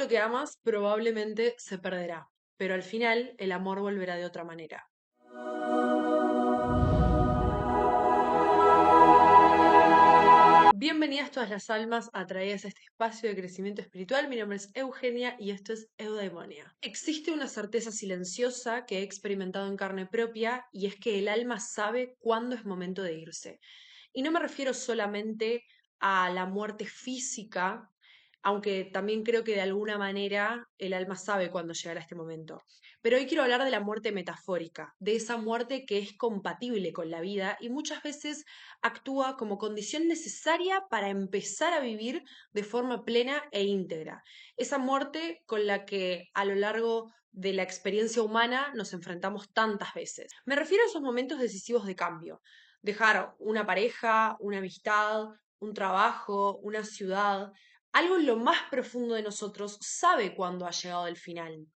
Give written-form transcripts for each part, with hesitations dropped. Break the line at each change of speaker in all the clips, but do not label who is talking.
lo que amas probablemente se perderá, pero al final el amor volverá de otra manera. Bienvenidas todas las almas atraídas a este espacio de crecimiento espiritual. Mi nombre es Eugenia y esto es Eudaimonia. Existe una certeza silenciosa que he experimentado en carne propia y es que el alma sabe cuándo es momento de irse. Y no me refiero solamente a la muerte física, aunque también creo que de alguna manera el alma sabe cuándo llegará este momento. Pero hoy quiero hablar de la muerte metafórica, de esa muerte que es compatible con la vida y muchas veces actúa como condición necesaria para empezar a vivir de forma plena e íntegra. Esa muerte con la que a lo largo de la experiencia humana nos enfrentamos tantas veces. Me refiero a esos momentos decisivos de cambio. Dejar una pareja, una amistad, un trabajo, una ciudad. Algo en lo más profundo de nosotros sabe cuándo ha llegado el final.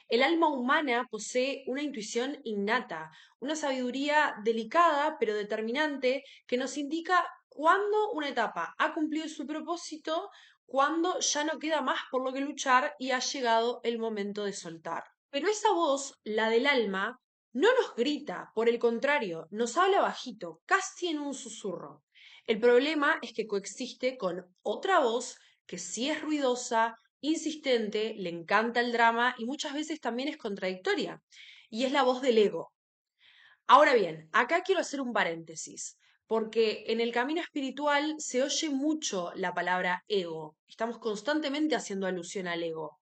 El alma humana posee una intuición innata, una sabiduría delicada pero determinante que nos indica cuándo una etapa ha cumplido su propósito, cuándo ya no queda más por lo que luchar y ha llegado el momento de soltar. Pero esa voz, la del alma, no nos grita, por el contrario, nos habla bajito, casi en un susurro. El problema es que coexiste con otra voz que sí es ruidosa, insistente, le encanta el drama y muchas veces también es contradictoria. Y es la voz del ego. Ahora bien, acá quiero hacer un paréntesis, porque en el camino espiritual se oye mucho la palabra ego. Estamos constantemente haciendo alusión al ego.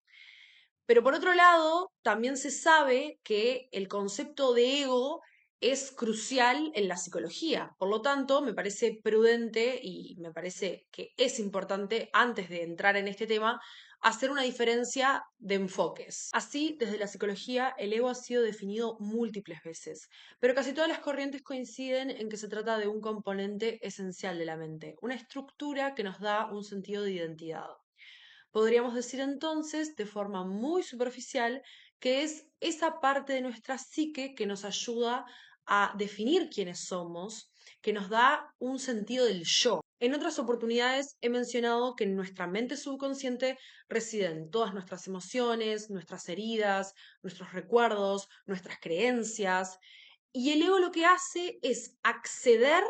Pero por otro lado, también se sabe que el concepto de ego es crucial en la psicología. Por lo tanto, me parece prudente y me parece que es importante, antes de entrar en este tema, hacer una diferencia de enfoques. Así, desde la psicología, el ego ha sido definido múltiples veces, pero casi todas las corrientes coinciden en que se trata de un componente esencial de la mente, una estructura que nos da un sentido de identidad. Podríamos decir entonces, de forma muy superficial, que es esa parte de nuestra psique que nos ayuda a definir quiénes somos, que nos da un sentido del yo. En otras oportunidades he mencionado que en nuestra mente subconsciente residen todas nuestras emociones, nuestras heridas, nuestros recuerdos, nuestras creencias, y el ego lo que hace es acceder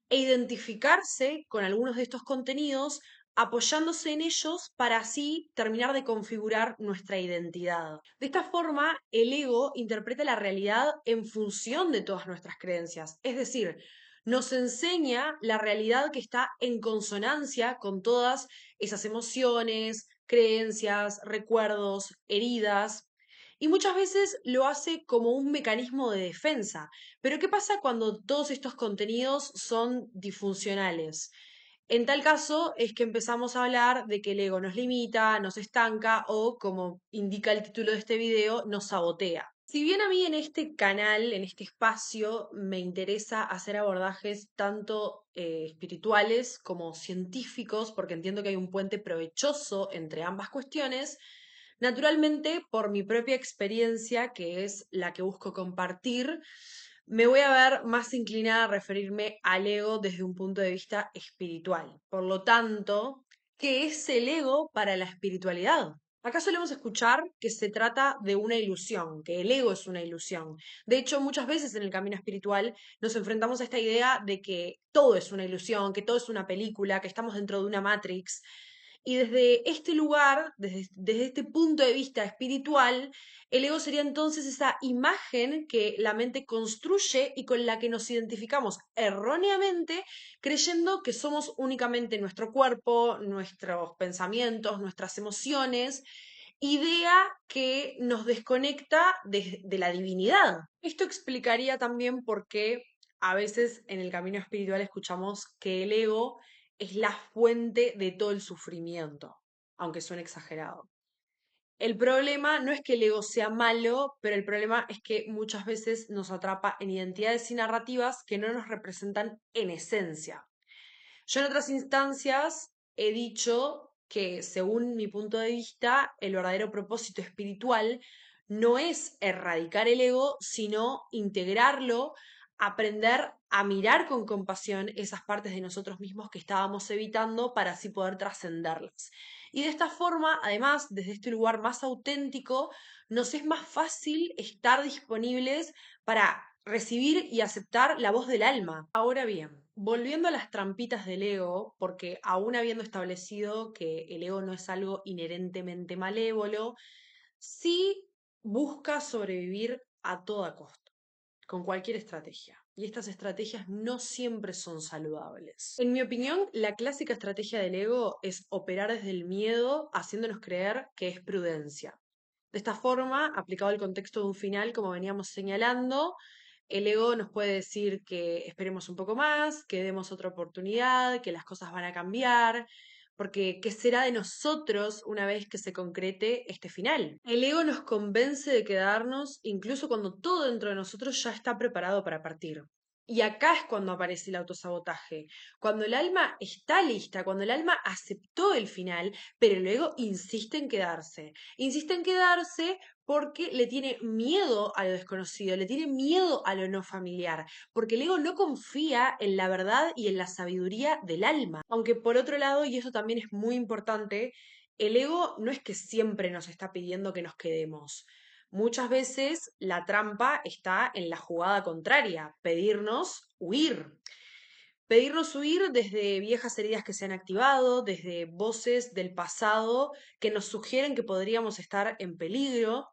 e identificarse con algunos de estos contenidos apoyándose en ellos para así terminar de configurar nuestra identidad. De esta forma, el ego interpreta la realidad en función de todas nuestras creencias, es decir, nos enseña la realidad que está en consonancia con todas esas emociones, creencias, recuerdos, heridas, y muchas veces lo hace como un mecanismo de defensa. Pero ¿qué pasa cuando todos estos contenidos son disfuncionales? En tal caso es que empezamos a hablar de que el ego nos limita, nos estanca o, como indica el título de este video, nos sabotea. Si bien a mí en este canal, en este espacio, me interesa hacer abordajes tanto espirituales como científicos, porque entiendo que hay un puente provechoso entre ambas cuestiones, naturalmente, por mi propia experiencia, que es la que busco compartir, me voy a ver más inclinada a referirme al ego desde un punto de vista espiritual. Por lo tanto, ¿qué es el ego para la espiritualidad? Acá solemos escuchar que se trata de una ilusión, que el ego es una ilusión. De hecho, muchas veces en el camino espiritual nos enfrentamos a esta idea de que todo es una ilusión, que todo es una película, que estamos dentro de una Matrix. Y desde este lugar, desde este punto de vista espiritual, el ego sería entonces esa imagen que la mente construye y con la que nos identificamos erróneamente, creyendo que somos únicamente nuestro cuerpo, nuestros pensamientos, nuestras emociones, idea que nos desconecta de la divinidad. Esto explicaría también por qué a veces en el camino espiritual escuchamos que el ego es la fuente de todo el sufrimiento, aunque suene exagerado. El problema no es que el ego sea malo, pero el problema es que muchas veces nos atrapa en identidades y narrativas que no nos representan en esencia. Yo en otras instancias he dicho que, según mi punto de vista, el verdadero propósito espiritual no es erradicar el ego, sino integrarlo, aprender a mirar con compasión esas partes de nosotros mismos que estábamos evitando para así poder trascenderlas. Y de esta forma, además, desde este lugar más auténtico, nos es más fácil estar disponibles para recibir y aceptar la voz del alma. Ahora bien, volviendo a las trampitas del ego, porque aún habiendo establecido que el ego no es algo inherentemente malévolo, sí busca sobrevivir a toda costa, con cualquier estrategia. Y estas estrategias no siempre son saludables. En mi opinión, la clásica estrategia del ego es operar desde el miedo, haciéndonos creer que es prudencia. De esta forma, aplicado al contexto de un final, como veníamos señalando, el ego nos puede decir que esperemos un poco más, que demos otra oportunidad, que las cosas van a cambiar, porque ¿qué será de nosotros una vez que se concrete este final? El ego nos convence de quedarnos incluso cuando todo dentro de nosotros ya está preparado para partir. Y acá es cuando aparece el autosabotaje, cuando el alma está lista, cuando el alma aceptó el final, pero luego insiste en quedarse. Insiste en quedarse porque le tiene miedo a lo desconocido, le tiene miedo a lo no familiar, porque el ego no confía en la verdad y en la sabiduría del alma. Aunque por otro lado, y eso también es muy importante, el ego no es que siempre nos está pidiendo que nos quedemos. Muchas veces la trampa está en la jugada contraria, pedirnos huir. Pedirnos huir desde viejas heridas que se han activado, desde voces del pasado que nos sugieren que podríamos estar en peligro.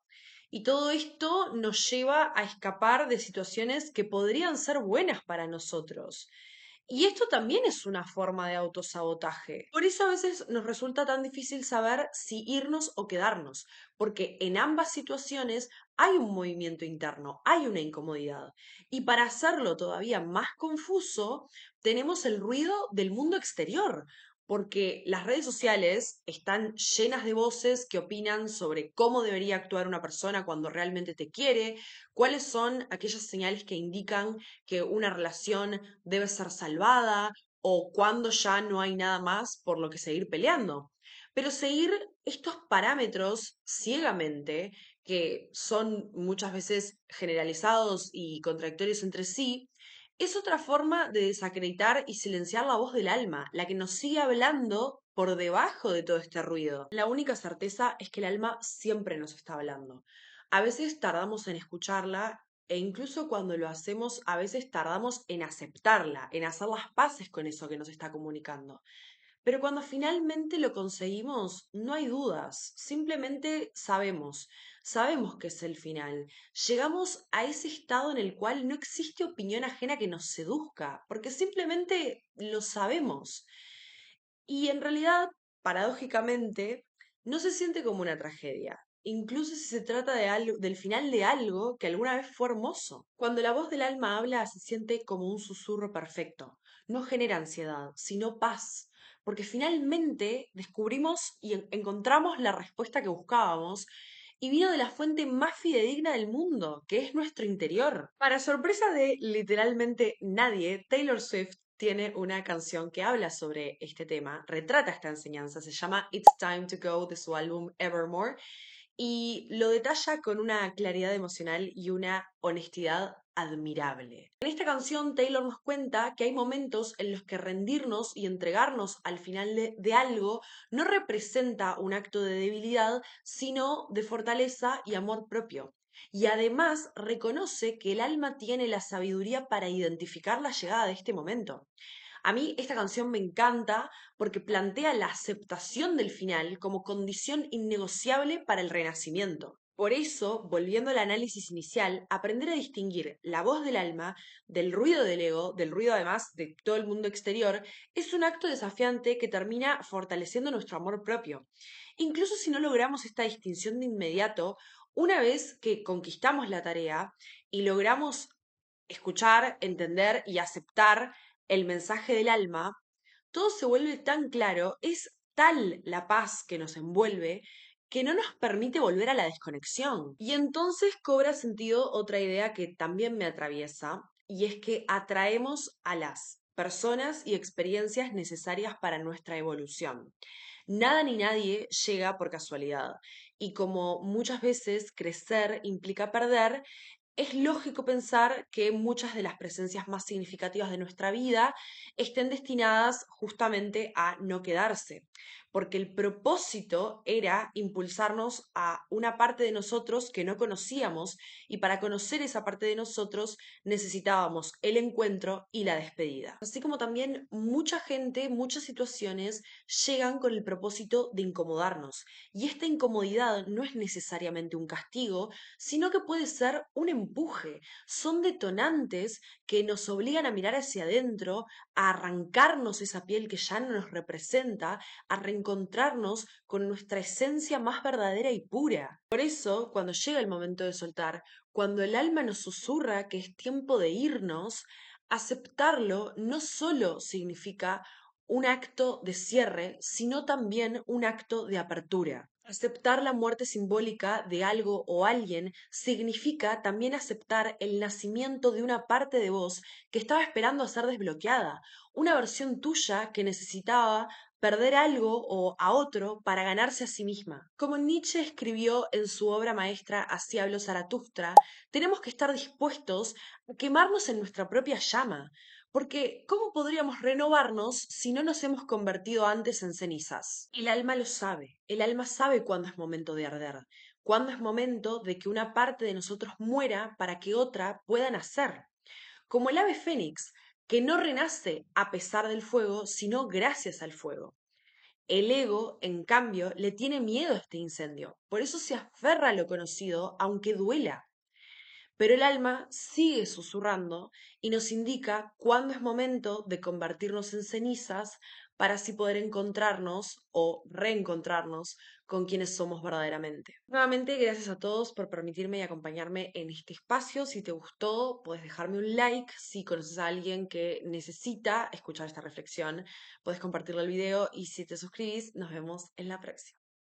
Y todo esto nos lleva a escapar de situaciones que podrían ser buenas para nosotros. Y esto también es una forma de autosabotaje. Por eso a veces nos resulta tan difícil saber si irnos o quedarnos, porque en ambas situaciones hay un movimiento interno, hay una incomodidad. Y para hacerlo todavía más confuso, tenemos el ruido del mundo exterior, porque las redes sociales están llenas de voces que opinan sobre cómo debería actuar una persona cuando realmente te quiere, cuáles son aquellas señales que indican que una relación debe ser salvada o cuando ya no hay nada más por lo que seguir peleando. Pero seguir estos parámetros ciegamente, que son muchas veces generalizados y contradictorios entre sí, es otra forma de desacreditar y silenciar la voz del alma, la que nos sigue hablando por debajo de todo este ruido. La única certeza es que el alma siempre nos está hablando. A veces tardamos en escucharla e incluso cuando lo hacemos, a veces tardamos en aceptarla, en hacer las paces con eso que nos está comunicando. Pero cuando finalmente lo conseguimos, no hay dudas, simplemente sabemos que es el final. Llegamos a ese estado en el cual no existe opinión ajena que nos seduzca, porque simplemente lo sabemos. Y en realidad, paradójicamente, no se siente como una tragedia, incluso si se trata de algo, del final de algo que alguna vez fue hermoso. Cuando la voz del alma habla, se siente como un susurro perfecto. No genera ansiedad, sino paz, porque finalmente descubrimos y encontramos la respuesta que buscábamos y vino de la fuente más fidedigna del mundo, que es nuestro interior. Para sorpresa de literalmente nadie, Taylor Swift tiene una canción que habla sobre este tema, retrata esta enseñanza, se llama It's Time to Go de su álbum Evermore y lo detalla con una claridad emocional y una honestidad admirable. En esta canción Taylor nos cuenta que hay momentos en los que rendirnos y entregarnos al final de algo no representa un acto de debilidad, sino de fortaleza y amor propio. Y además reconoce que el alma tiene la sabiduría para identificar la llegada de este momento. A mí esta canción me encanta porque plantea la aceptación del final como condición innegociable para el renacimiento. Por eso, volviendo al análisis inicial, aprender a distinguir la voz del alma del ruido del ego, del ruido además de todo el mundo exterior, es un acto desafiante que termina fortaleciendo nuestro amor propio. Incluso si no logramos esta distinción de inmediato, una vez que conquistamos la tarea y logramos escuchar, entender y aceptar el mensaje del alma, todo se vuelve tan claro, es tal la paz que nos envuelve que no nos permite volver a la desconexión. Y entonces cobra sentido otra idea que también me atraviesa, y es que atraemos a las personas y experiencias necesarias para nuestra evolución. Nada ni nadie llega por casualidad. Y como muchas veces crecer implica perder, es lógico pensar que muchas de las presencias más significativas de nuestra vida estén destinadas justamente a no quedarse, porque el propósito era impulsarnos a una parte de nosotros que no conocíamos y para conocer esa parte de nosotros necesitábamos el encuentro y la despedida. Así como también mucha gente, muchas situaciones llegan con el propósito de incomodarnos y esta incomodidad no es necesariamente un castigo, sino que puede ser un empuje. Son detonantes que nos obligan a mirar hacia adentro, a arrancarnos esa piel que ya no nos representa, a reencontrarnos con nuestra esencia más verdadera y pura. Por eso, cuando llega el momento de soltar, cuando el alma nos susurra que es tiempo de irnos, aceptarlo no solo significa un acto de cierre, sino también un acto de apertura. Aceptar la muerte simbólica de algo o alguien significa también aceptar el nacimiento de una parte de vos que estaba esperando a ser desbloqueada, una versión tuya que necesitaba perder algo o a otro para ganarse a sí misma. Como Nietzsche escribió en su obra maestra Así habló Zaratustra, tenemos que estar dispuestos a quemarnos en nuestra propia llama, porque ¿cómo podríamos renovarnos si no nos hemos convertido antes en cenizas? El alma lo sabe, el alma sabe cuándo es momento de arder, cuándo es momento de que una parte de nosotros muera para que otra pueda nacer. Como el ave fénix, que no renace a pesar del fuego, sino gracias al fuego. El ego, en cambio, le tiene miedo a este incendio, por eso se aferra a lo conocido, aunque duela. Pero el alma sigue susurrando y nos indica cuándo es momento de convertirnos en cenizas para así poder encontrarnos o reencontrarnos con quienes somos verdaderamente. Nuevamente, gracias a todos por permitirme y acompañarme en este espacio. Si te gustó, puedes dejarme un like. Si conoces a alguien que necesita escuchar esta reflexión, puedes compartirle el video y si te suscribís, nos vemos en la próxima.